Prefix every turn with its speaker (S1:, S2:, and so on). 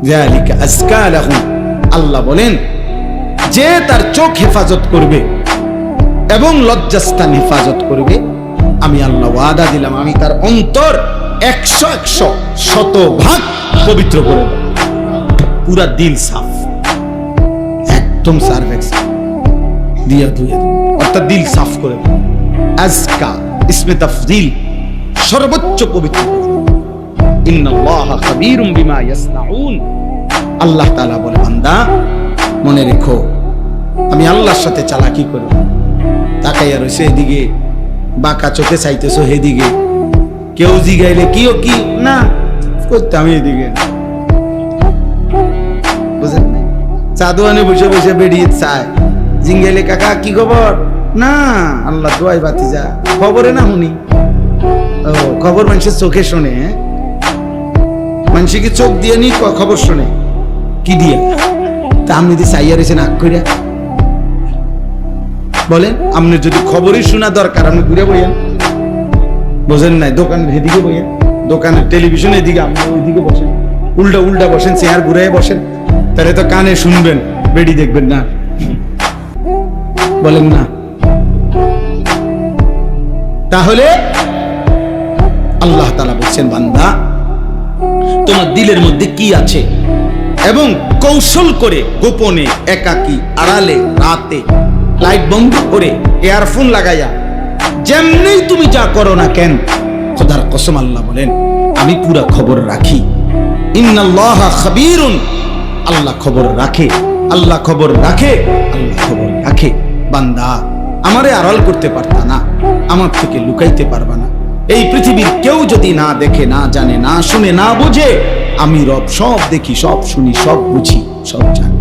S1: যালিকা আজকা লাহুম, আল্লাহ বলেন যে তার চোখ হেফাজত করবে এবং লজ্জাস্থান হেফাজত করবে, আমি আল্লাহ ওয়াদা দিলাম আমি তার অন্তর 100 শতভাগ পবিত্র করে দেব। পুরা দিল সাফ, একদম সার্ভেক্স দিয়া ধুয়ে দেব, অর্থাৎ দিল সাফ করে দেব। আজকা ইসমে তাফদীল, সর্বোচ্চ পবিত্র। ইন্নাল্লাহা খাবীরুম বিমা ইয়াসনাউন, আল্লাহ তাআলা বলে বান্দা মনে রেখো আমি আল্লাহর সাথে চালাকি করব। তাকাইয়া রইছে এদিকে, বাঁকা চোখে চাইতেছো এদিকে, কেউ জিগাইলে কিও কি না করতে আমি এদিকে, বুঝেন না? চাদুয়ানে বসে বসে বেরিয়ে চায়, জিঙ্গাইলে কাকা কি খবর, না আল্লাহ দোয়াই বাতিজা, খবরে না শুনি। ও খবর মানুষের চোখে শোনে, মানুষ কি চোখ দিয়ে নি খবর শোনে কি দিয়ে? তা আপনি যদি চাইয়া রয়েছেন আগ করিয়া বলেন, আপনার যদি খবরই শোনা দরকার আপনি ঘুরে বইয়েন, বোঝেন নাই? দোকানের এদিকে বইয়েন, দোকানের টেলিভিশন এদিকে, আপনি ওইদিকে বসেন, উল্টা উল্টা বসেন, চেয়ার ঘুরে বসেন, তাহলে তো কানে শুনবেন, বেডি দেখবেন না, বলেন না? তাহলে আল্লাহ তাআলা বলছেন বান্দা তোমার দিলের মধ্যে কি আছে, এবং কৌশল করে গোপনে, একাকী, আড়ালে, রাতে, লাইট বন্ধ করে, ইয়ারফোন লাগাইয়া, যেমনি তুমি যা করো না কেন, খোদার কসম আল্লাহ বলেন আমি পুরা খবর রাখি। ইন্নাল্লাহা খাবীরুন, আল্লাহ খবর রাখে, আল্লাহ খবর রাখে, আল্লাহ খবর রাখে। বান্দা আমারে আড়াল করতে পারতা না, আমার থেকে লুকাইতে পারবা না। এই পৃথিবীর কেউ যদি না দেখে, না জানে, না শুনে, না বুঝে, আমি রব সব দেখি, সব শুনি, সব বুঝি, সব জানি।